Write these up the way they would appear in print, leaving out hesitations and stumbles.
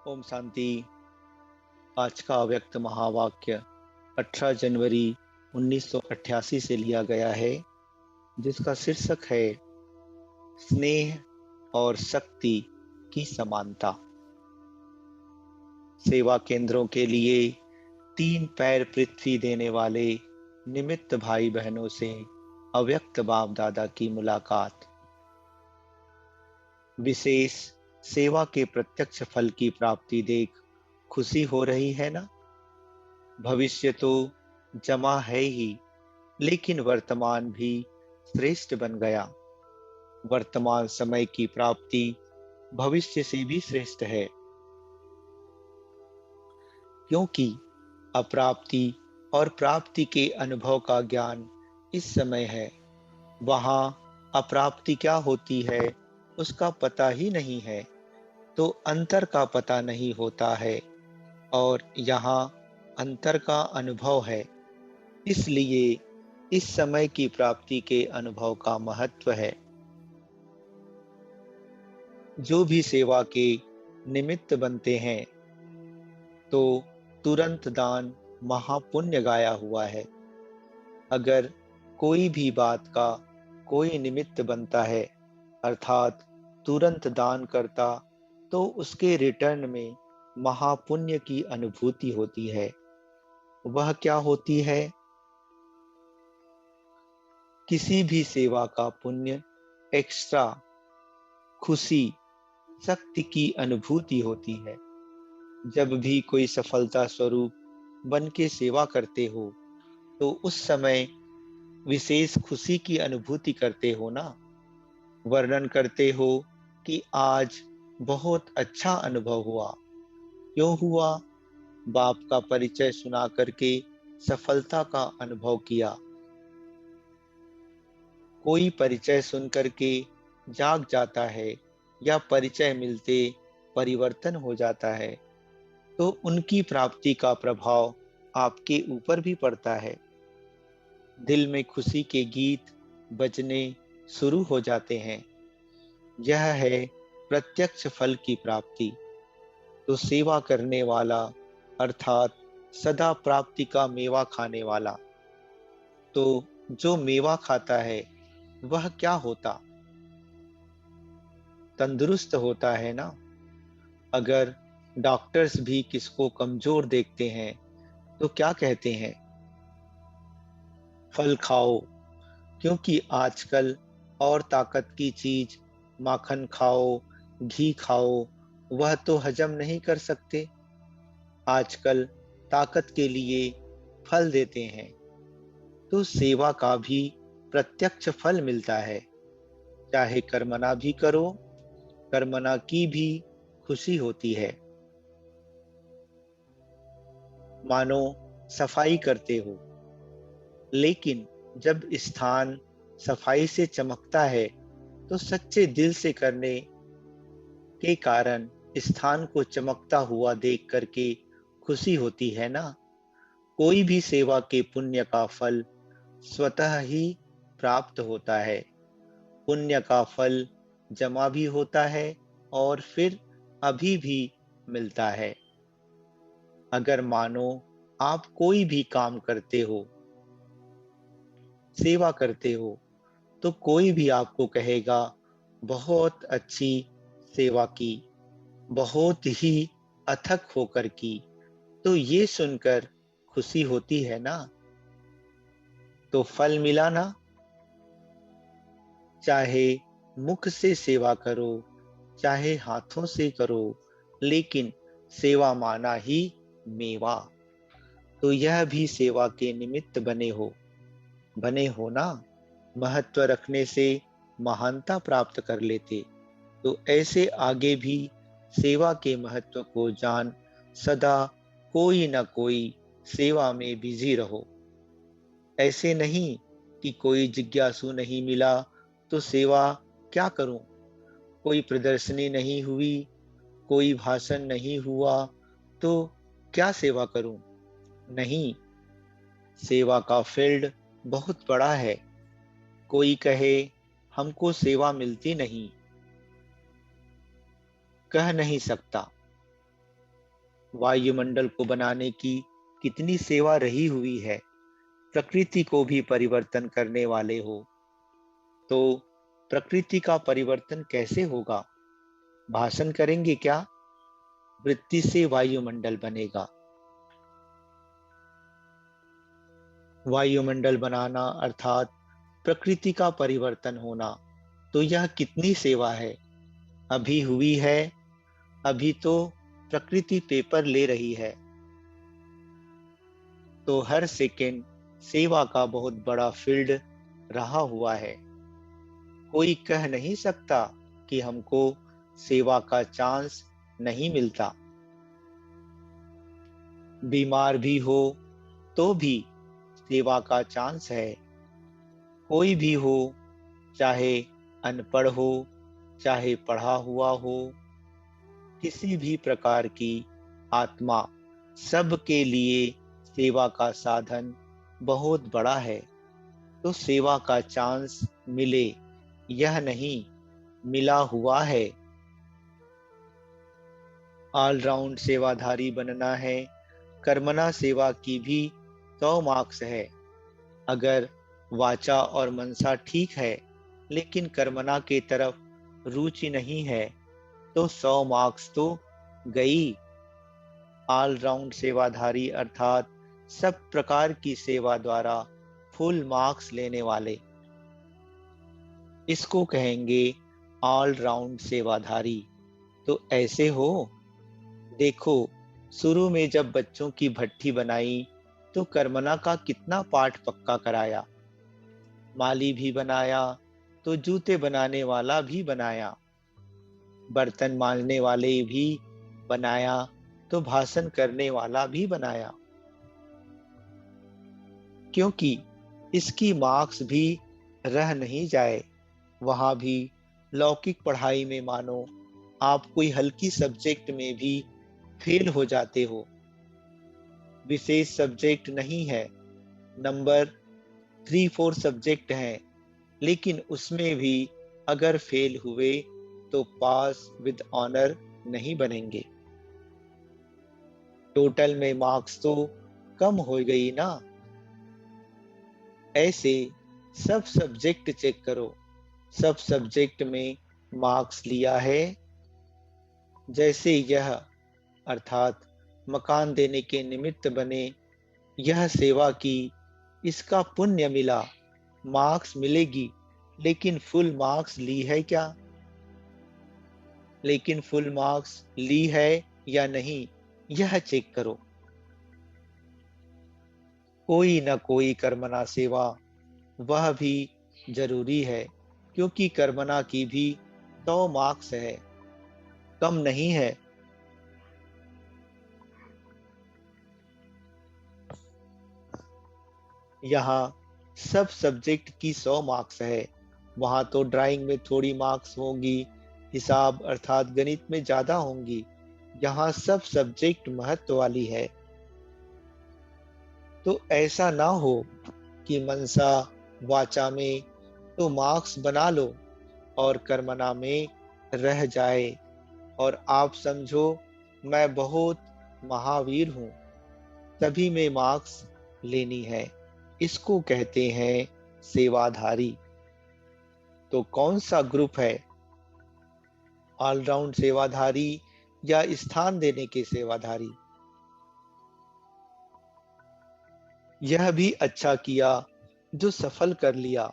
ओम शांति। आज का अव्यक्त महावाक्य 18 जनवरी 1988 से लिया गया है, जिसका शीर्षक है स्नेह और शक्ति की समानता। सेवा केंद्रों के लिए 3 पैर पृथ्वी देने वाले निमित्त भाई बहनों से अव्यक्त बाप दादा की मुलाकात। विशेष सेवा के प्रत्यक्ष फल की प्राप्ति देख खुशी हो रही है ना। भविष्य तो जमा है ही, लेकिन वर्तमान भी श्रेष्ठ बन गया। वर्तमान समय की प्राप्ति भविष्य से भी श्रेष्ठ है, क्योंकि अप्राप्ति और प्राप्ति के अनुभव का ज्ञान इस समय है। वहां अप्राप्ति क्या होती है उसका पता ही नहीं है, तो अंतर का पता नहीं होता है, और यहाँ अंतर का अनुभव है। इसलिए इस समय की प्राप्ति के अनुभव का महत्व है। जो भी सेवा के निमित्त बनते हैं तो तुरंत दान महापुण्य गाया हुआ है। अगर कोई भी बात का कोई निमित्त बनता है, अर्थात तुरंत दान करता, तो उसके रिटर्न में महापुण्य की अनुभूति होती है। वह क्या होती है? किसी भी सेवा का पुण्य एक्स्ट्रा खुशी शक्ति की अनुभूति होती है। जब भी कोई सफलता स्वरूप बन के सेवा करते हो तो उस समय विशेष खुशी की अनुभूति करते हो ना। वर्णन करते हो कि आज बहुत अच्छा अनुभव हुआ। क्यों हुआ? बाप का परिचय सुना करके सफलता का अनुभव किया। कोई परिचय सुन करके जाग जाता है या परिचय मिलते परिवर्तन हो जाता है, तो उनकी प्राप्ति का प्रभाव आपके ऊपर भी पड़ता है। दिल में खुशी के गीत बजने शुरू हो जाते हैं। यह है प्रत्यक्ष फल की प्राप्ति। तो सेवा करने वाला अर्थात सदा प्राप्ति का मेवा खाने वाला, तो जो मेवा खाता है वह क्या होता? तंदुरुस्त होता है ना। अगर डॉक्टर्स भी किसको कमजोर देखते हैं तो क्या कहते हैं? फल खाओ, क्योंकि आजकल और ताकत की चीज माखन खाओ, घी खाओ, वह तो हजम नहीं कर सकते। आजकल ताकत के लिए फल देते हैं, तो सेवा का भी प्रत्यक्ष फल मिलता है। चाहे कर्मना भी करो, कर्मना की भी खुशी होती है। मानो सफाई करते हो, लेकिन जब स्थान सफाई से चमकता है तो सच्चे दिल से करने के कारण स्थान को चमकता हुआ देख करके खुशी होती है ना। कोई भी सेवा के पुण्य का फल स्वतः ही प्राप्त होता है। पुण्य का फल जमा भी होता है और फिर अभी भी मिलता है। अगर मानो आप कोई भी काम करते हो, सेवा करते हो, तो कोई भी आपको कहेगा बहुत अच्छी सेवा की, बहुत ही अथक होकर की, तो ये सुनकर खुशी होती है ना। तो फल मिला ना। चाहे मुख से सेवा करो, चाहे हाथों से करो, लेकिन सेवा माना ही मेवा। तो यह भी सेवा के निमित्त बने हो ना। महत्व रखने से महानता प्राप्त कर लेते। तो ऐसे आगे भी सेवा के महत्व को जान सदा कोई न कोई सेवा में बिजी रहो। ऐसे नहीं कि कोई जिज्ञासु नहीं मिला तो सेवा क्या करूं, कोई प्रदर्शनी नहीं हुई, कोई भाषण नहीं हुआ, तो क्या सेवा करूं। नहीं, सेवा का फील्ड बहुत बड़ा है। कोई कहे हमको सेवा मिलती नहीं, कह नहीं सकता। वायुमंडल को बनाने की कितनी सेवा रही हुई है, प्रकृति को भी परिवर्तन करने वाले हो, तो प्रकृति का परिवर्तन कैसे होगा? भाषण करेंगे क्या? वृत्ति से वायुमंडल बनेगा। वायुमंडल बनाना अर्थात प्रकृति का परिवर्तन होना, तो यह कितनी सेवा है, अभी हुई है। अभी तो प्रकृति पेपर ले रही है, तो हर सेकंड सेवा का बहुत बड़ा फील्ड रहा हुआ है। कोई कह नहीं सकता कि हमको सेवा का चांस नहीं मिलता। बीमार भी हो तो भी सेवा का चांस है। कोई भी हो, चाहे अनपढ़ हो, चाहे पढ़ा हुआ हो, किसी भी प्रकार की आत्मा, सबके लिए सेवा का साधन बहुत बड़ा है। तो सेवा का चांस मिले, यह नहीं, मिला हुआ है। ऑलराउंड सेवाधारी बनना है। कर्मणा सेवा की भी 100 मार्क्स है। अगर वाचा और मनसा ठीक है, लेकिन कर्मणा के तरफ रुचि नहीं है, तो 100 मार्क्स तो गई। ऑलराउंड सेवाधारी अर्थात सब प्रकार की सेवा द्वारा फुल मार्क्स लेने वाले, इसको कहेंगे ऑलराउंड सेवाधारी। तो ऐसे हो, देखो, शुरू में जब बच्चों की भट्ठी बनाई तो कर्मणा का कितना पाठ पक्का कराया। माली भी बनाया तो जूते बनाने वाला भी बनाया, बर्तन मांजने वाले भी बनाया तो भाषण करने वाला भी बनाया, क्योंकि इसकी मार्क्स भी रह नहीं जाए। वहां भी लौकिक पढ़ाई में मानो आप कोई हल्की सब्जेक्ट में भी फेल हो जाते हो, विशेष सब्जेक्ट नहीं है, नंबर 3-4 सब्जेक्ट हैं, लेकिन उसमें भी अगर फेल हुए तो पास विद ऑनर नहीं बनेंगे। टोटल में मार्क्स तो कम हो गई ना। ऐसे सब सब्जेक्ट चेक करो, सब सब्जेक्ट में मार्क्स लिया है। जैसे यह अर्थात मकान देने के निमित्त बने, यह सेवा की, इसका पुण्य मिला, मार्क्स मिलेगी, लेकिन फुल मार्क्स ली है क्या? लेकिन फुल मार्क्स ली है या नहीं, यह चेक करो। कोई न कोई कर्मणा सेवा वह भी जरूरी है, क्योंकि कर्मणा की भी 100 मार्क्स है, कम नहीं है। यहाँ सब सब्जेक्ट की 100 मार्क्स है। वहां तो ड्राइंग में थोड़ी मार्क्स होंगी, हिसाब अर्थात गणित में ज्यादा होंगी। यहाँ सब सब्जेक्ट महत्व वाली है। तो ऐसा ना हो कि मनसा वाचा में तो मार्क्स बना लो और कर्मणा में रह जाए और आप समझो मैं बहुत महावीर हूँ, सभी में मार्क्स लेनी है। इसको कहते हैं सेवाधारी। तो कौन सा ग्रुप है, ऑलराउंड सेवाधारी या स्थान देने के सेवाधारी? यह भी अच्छा किया जो सफल कर लिया।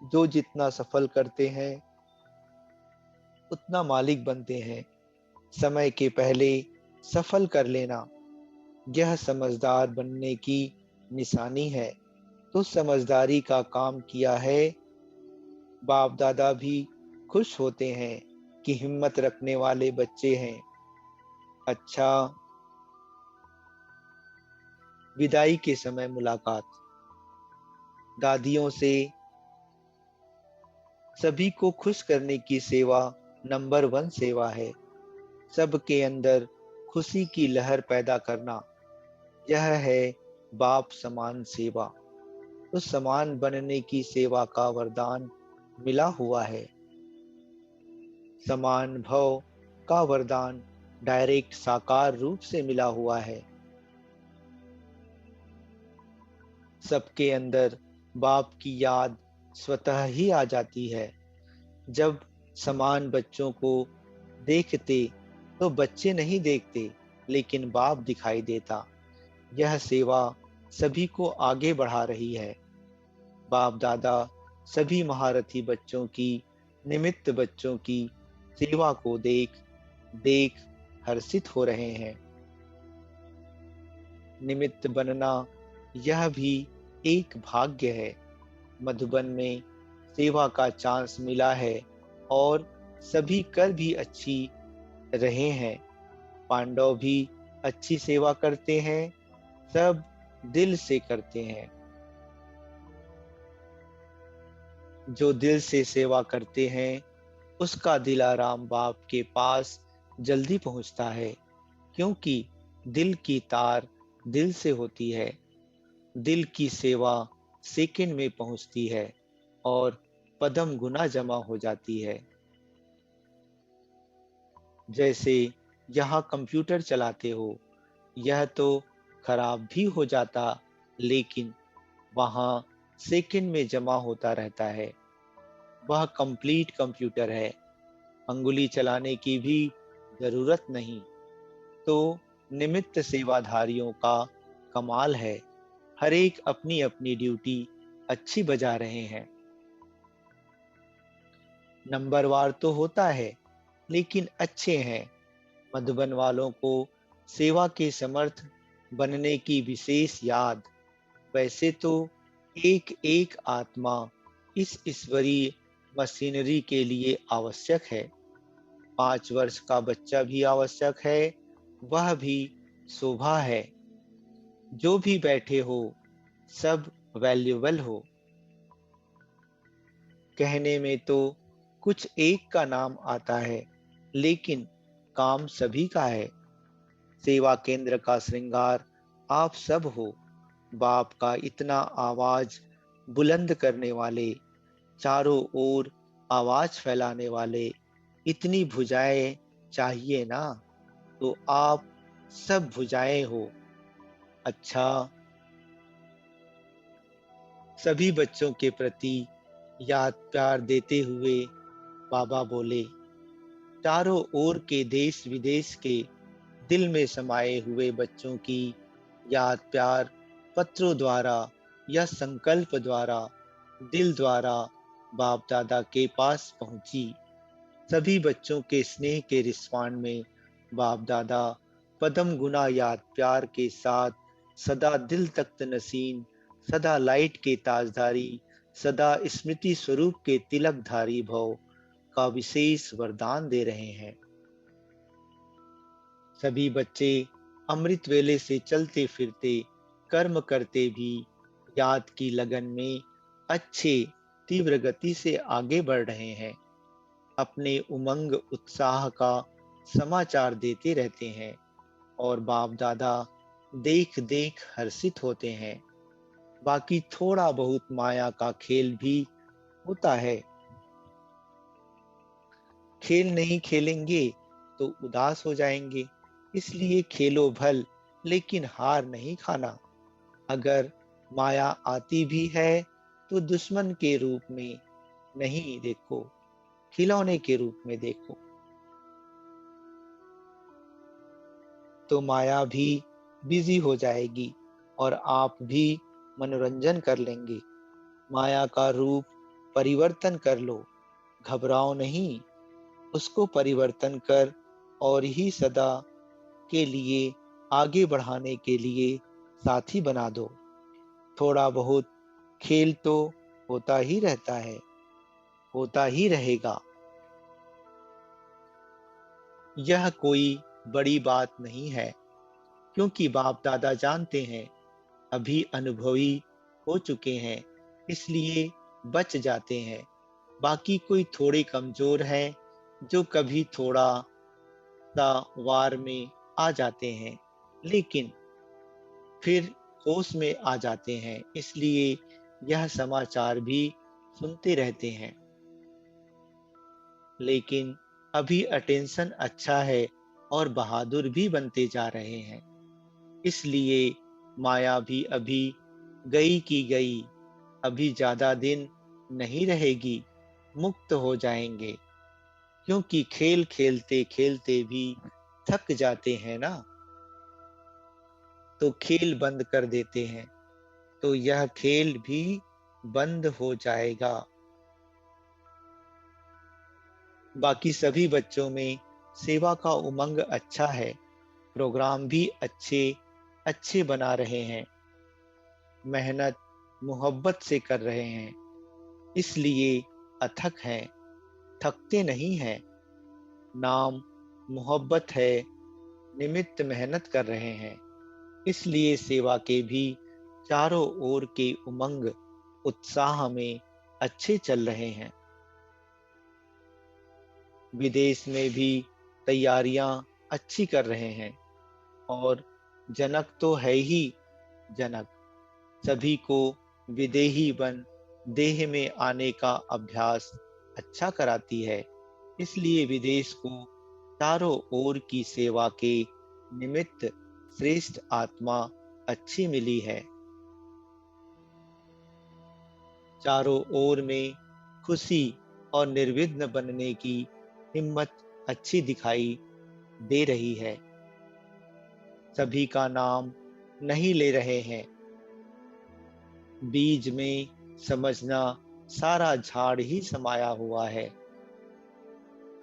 जो जितना सफल करते हैं उतना मालिक बनते हैं। समय के पहले सफल कर लेना, यह समझदार बनने की निशानी है। तो समझदारी का काम किया है। बाप दादा भी खुश होते हैं कि हिम्मत रखने वाले बच्चे हैं। अच्छा, विदाई के समय मुलाकात दादियों से, सभी को खुश करने की सेवा नंबर 1 सेवा है। सबके अंदर खुशी की लहर पैदा करना, यह है बाप समान सेवा। तो समान बनने की सेवा का वरदान मिला हुआ है। समान भव का वरदान डायरेक्ट साकार रूप से मिला हुआ है। सबके अंदर बाप की याद स्वतः ही आ जाती है। जब समान बच्चों को देखते तो बच्चे नहीं देखते, लेकिन बाप दिखाई देता। यह सेवा सभी को आगे बढ़ा रही है। बाप दादा सभी महारथी बच्चों की, निमित्त बच्चों की सेवा को देख देख हर्षित हो रहे हैं। निमित्त बनना यह भी एक भाग्य है। मधुबन में सेवा का चांस मिला है और सभी कर भी अच्छी रहे हैं। पांडव भी अच्छी सेवा करते हैं, सब दिल से करते हैं। जो दिल से सेवा करते हैं उसका दिलाराम बाप के पास जल्दी पहुंचता है, क्योंकि दिल की तार दिल से होती है। दिल की सेवा सेकंड में पहुंचती है और पदम गुना जमा हो जाती है। जैसे यहाँ कंप्यूटर चलाते हो, यह तो खराब भी हो जाता, लेकिन वहाँ सेकंड में जमा होता रहता है। वह कंप्लीट कंप्यूटर है, अंगुली चलाने की भी जरूरत नहीं। तो निमित्त सेवाधारियों का कमाल है, हर एक अपनी अपनी ड्यूटी अच्छी बजा रहे हैं। नंबरवार तो होता है, लेकिन अच्छे हैं। मधुबन वालों को सेवा के समर्थ बनने की विशेष याद। वैसे तो एक एक आत्मा इस ईश्वरीय मशीनरी के लिए आवश्यक है। 5 वर्ष का बच्चा भी आवश्यक है, वह भी शोभा है। जो भी बैठे हो सब वैल्यूबल हो। कहने में तो कुछ एक का नाम आता है, लेकिन काम सभी का है। सेवा केंद्र का श्रृंगार आप सब हो। बाप का इतना आवाज बुलंद करने वाले, चारों ओर आवाज फैलाने वाले, इतनी भुजाएं चाहिए ना, तो आप सब भुजाएं हो। अच्छा, सभी बच्चों के प्रति याद प्यार देते हुए बाबा बोले, चारों ओर के देश विदेश के दिल में समाये हुए बच्चों की याद प्यार पत्रों द्वारा या संकल्प द्वारा, दिल द्वारा बाप दादा के पास पहुंची। सभी बच्चों के स्नेह के रिस्वान में बाप दादा पदम गुना याद प्यार के साथ सदा दिल तख्त नसीन, सदा लाइट के ताजधारी, सदा स्मृति स्वरूप के तिलकधारी भव का विशेष वरदान दे रहे हैं। सभी बच्चे अमृत वेले से चलते फिरते कर्म करते भी याद की लगन में अच्छे तीव्र गति से आगे बढ़ रहे हैं। अपने उमंग उत्साह का समाचार देते रहते हैं और बाप दादा देख देख हर्षित होते हैं। बाकी थोड़ा बहुत माया का खेल भी होता है। खेल नहीं खेलेंगे तो उदास हो जाएंगे, इसलिए खेलो भल, लेकिन हार नहीं खाना। अगर माया आती भी है तो दुश्मन के रूप में नहीं देखो, खिलौने के रूप में देखो। तो माया भी बिजी हो जाएगी और आप भी मनोरंजन कर लेंगे। माया का रूप परिवर्तन कर लो, घबराओ नहीं, उसको परिवर्तन कर और ही सदा के लिए आगे बढ़ाने के लिए साथी बना दो। थोड़ा बहुत खेल तो होता ही रहता है, होता ही रहेगा। यह कोई बड़ी बात नहीं है, क्योंकि बाप दादा जानते हैं, अभी अनुभवी हो चुके हैं, इसलिए बच जाते हैं। बाकी कोई थोड़े कमजोर हैं, जो कभी थोड़ा सा वार में आ जाते हैं, लेकिन फिर होश में आ जाते हैं, इसलिए यह समाचार भी सुनते रहते हैं। लेकिन अभी अटेंशन अच्छा है, और बहादुर भी बनते जा रहे हैं। इसलिए माया भी अभी गई की गई, अभी ज्यादा दिन नहीं रहेगी, मुक्त हो जाएंगे। क्योंकि खेल खेलते खेलते भी थक जाते हैं ना, तो खेल बंद कर देते हैं, तो यह खेल भी बंद हो जाएगा। बाकी सभी बच्चों में सेवा का उमंग अच्छा है, प्रोग्राम भी अच्छे अच्छे बना रहे हैं, मेहनत मोहब्बत से कर रहे हैं, इसलिए अथक हैं, थकते नहीं हैं। नाम मोहब्बत है, निमित्त मेहनत कर रहे हैं, इसलिए सेवा के भी चारों ओर के उमंग उत्साह में अच्छे चल रहे हैं। विदेश में भी तैयारियां अच्छी कर रहे हैं, और जनक तो है ही जनक, सभी को विदेही बन देह में आने का अभ्यास अच्छा कराती है। इसलिए विदेश को चारों ओर की सेवा के निमित्त श्रेष्ठ आत्मा अच्छी मिली है। चारों ओर में खुशी और निर्विघ्न बनने की हिम्मत अच्छी दिखाई दे रही है। सभी का नाम नहीं ले रहे हैं, बीज में समझना सारा झाड़ ही समाया हुआ है।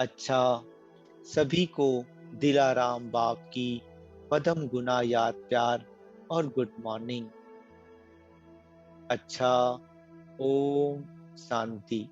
अच्छा, सभी को दिलाराम बाप की पदम गुना याद प्यार और गुड मॉर्निंग। अच्छा, ओम शांति।